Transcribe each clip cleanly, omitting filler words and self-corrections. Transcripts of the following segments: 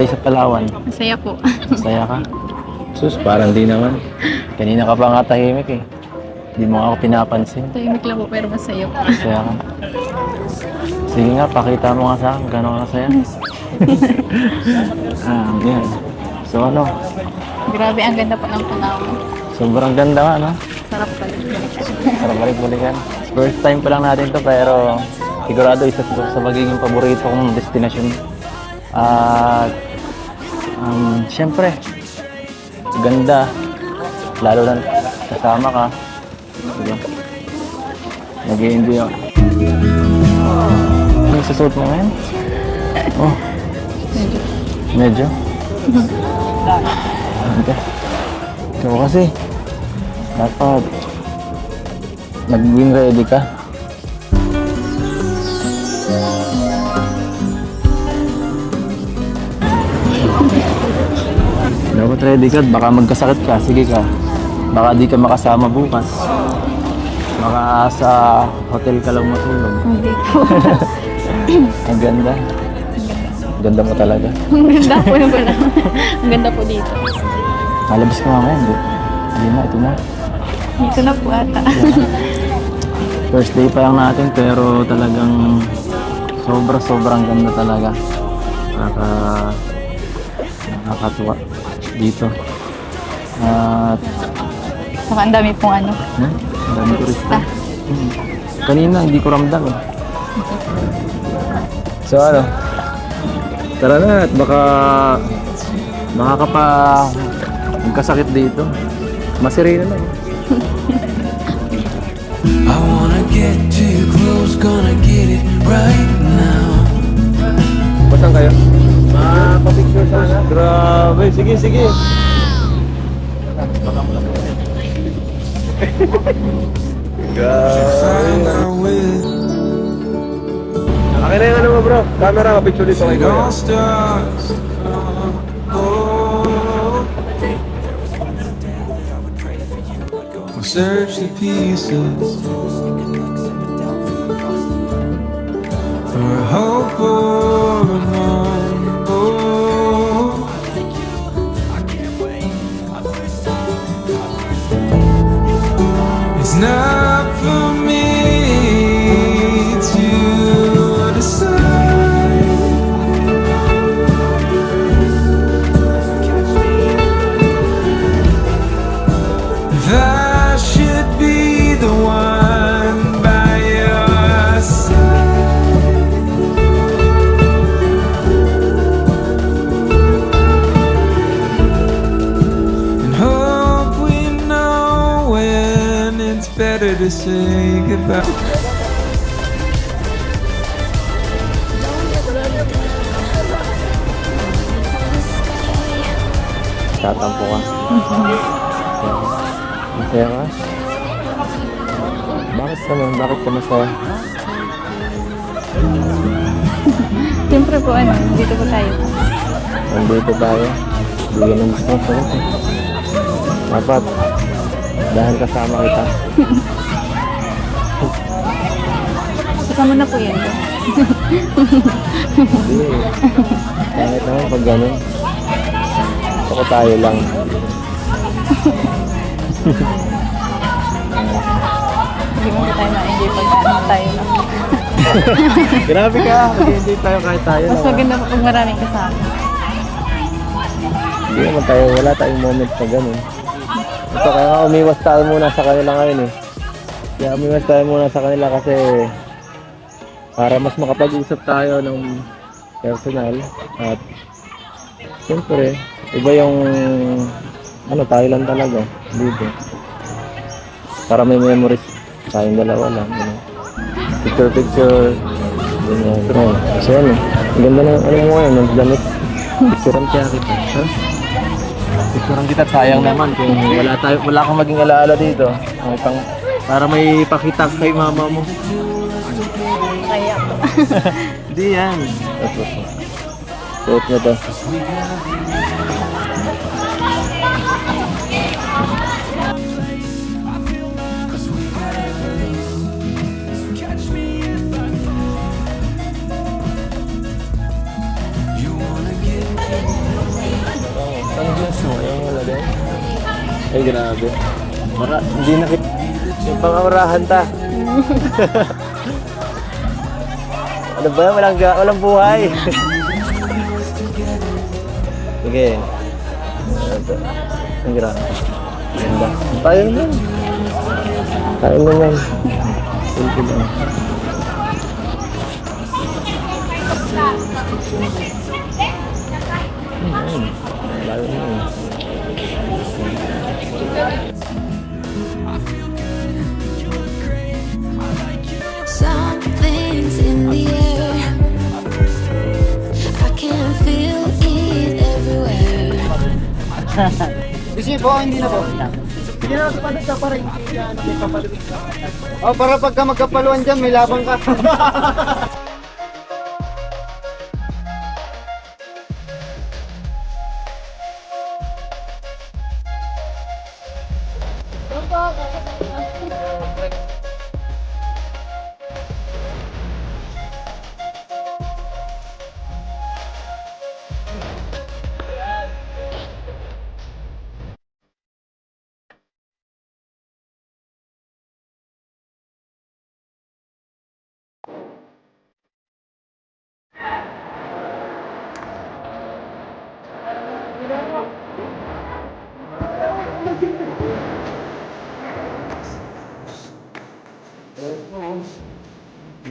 Sa Palawan, Masaya po. masaya ka? Sus, parang di naman. Kanina ka pa nga tahimik eh. Di mo ako pinapansin. Tahimik lang po pero masaya po. Masaya ka. Sige nga, pakita mo nga sa akin. Gano'n ka saya? Yan. So ano, Grabe, ang ganda po ng Palawan. sobrang ganda nga, no? Sarap pala. Para balik-balikan. First time pa lang natin to pero sigurado isa sa magiging paborito kong destinasyon. At syempre, ganda. Lalo na kasama ka. Diba? Nag-i-enjoy ako. Ano yung susuot mo ngayon? Oh, medyo. Okay. Ikaw kasi, dapat nag-win ready ka. Dapat ready ka, baka magkasakit ka, sige ka. Baka di ka makasama bukas. Baka sa hotel ka lang matulog. Hindi po. Ang ganda. Ganda mo talaga. Ang ganda po yung pala. Ang ganda po dito. Nalabas ka mamaya, hindi. Hindi na, ito na. Dito na po ata. First day pa lang natin pero talagang sobrang ganda talaga. Nakakatuwa dito. At Saka ang dami pong ano. ang dami turista. Kanina hindi ko ramdam eh. So ano? Tara na at baka ka pa magkasakit dito. Masirena na eh. I wanna get too close, gonna get it right now. Batan kayo? Pa-picture sana. Grabe, sige. Find our way. Akin na yung ano mo bro, camera, picture dito kay It all Goya. starts to come. We'll search the pieces for a hope or a moment. It's not for me to decide. If I should be the one by your side. And hope we know when it's better to say goodbye. Tatampo ka. Masaya ka? Bakit naman? Bakit ka masaya? Siyempre po ano, dito po tayo. Nandito tayo. Bigyan ng gusto ng sagot eh. Dapat, dahil kasama kita. Kasama na po yan. Hindi eh. Kahit naman pag ganun. Ako tayo lang. Hindi mo po tayo ma-enjoy pag ano tayo lang. Grabe ka. Mag-enjoy tayo kahit tayo Mas lang. maganda po pag maraming kasama. Hindi naman tayo, wala tayong moment na ganun. Ito kaya nga umiwas tayo muna sa kanila ngayon eh. Kaya umiwas tayo muna sa kanila kasi para mas makapag-usap tayo ng personal at siyempre iba yung ano tayo lang talaga dito. Para may memories tayong dalawa lang. Ano. Picture. Ganyan. Kasi ano, ang ganda ng ano mo ngayon, ng damit. Picturean kaya kita. Ha? Picturean kita, sayang naman kung wala kang maging alaala dito. Para may pakita kay mama mo. Kaya po. Hindi yan. Suot mo to. Ay, grabe. Hindi na yung pangangarahan ta. Ano ba yan? Walang buhay. Sige. Ang grabe. Ganda. Tayo naman. Tayo naman. Simple lang. Layo naman. Something's in the air. I can feel it everywhere. Kasi po, hindi na po. Sige na, papalit ka pa rin. Oh, para pagka magkapaluan dyan, may labang ka.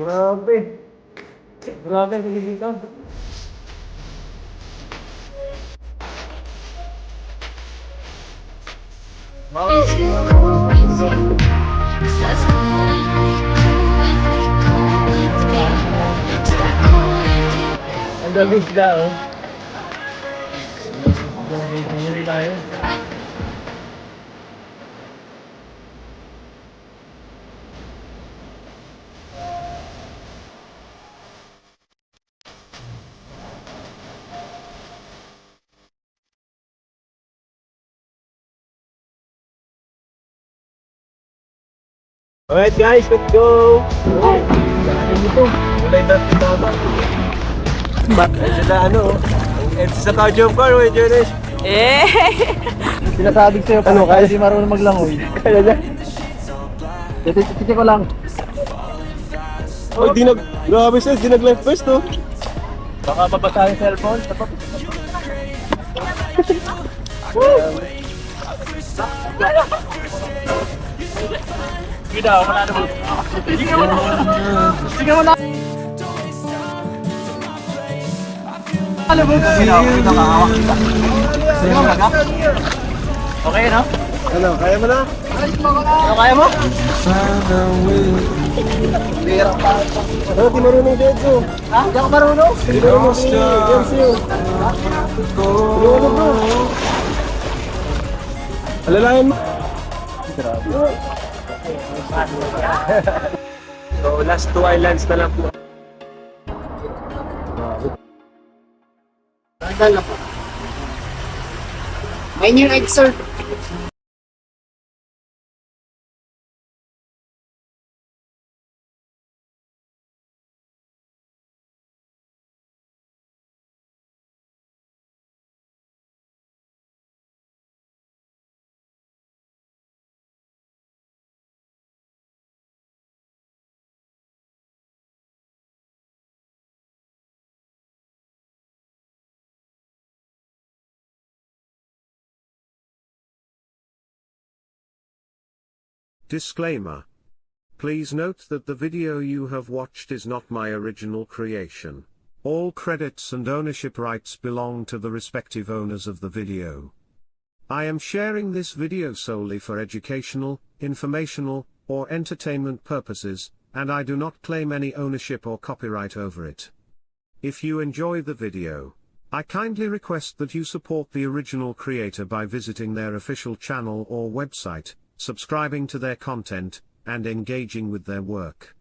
Grabe. Grabe, Pilipinas. Ang dami isda, oh. Hindi tayo. Alright guys, let's go! Saan ito? Mulay natin tama. Ay sila ano, ang sa cardio car, oh, Jonas. Sinasabi sa'yo, Ano, kaya? hindi marunong maglangoy. Kaya na? Titi ko lang. Oh, grabe sir, di nag-life first, oh. Baka mabasa yung cellphone. Gina, wala naman. Sige mo na! Alam mo, nakakawak kita. Sige mo na. Okay, no? Ano, kaya mo na? Ano kaya mo? Find our way. Ano, di marunong dito. Ha? Hindi ako marunong? Di marunong si James yun. Alalayan mo. So, last 2 islands na lang po. Tandaan na po. May new egg, sir. Disclaimer. Please note that the video you have watched is not my original creation. All credits and ownership rights belong to the respective owners of the video. I am sharing this video solely for educational, informational, or entertainment purposes, and I do not claim any ownership or copyright over it. If you enjoy the video, I kindly request that you support the original creator by visiting their official channel or website, subscribing to their content, and engaging with their work.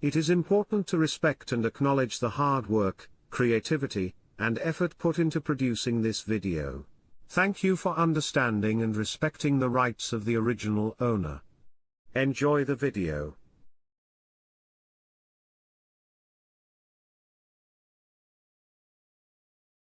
It is important to respect and acknowledge the hard work, creativity, and effort put into producing this video. Thank you for understanding and respecting the rights of the original owner. Enjoy the video.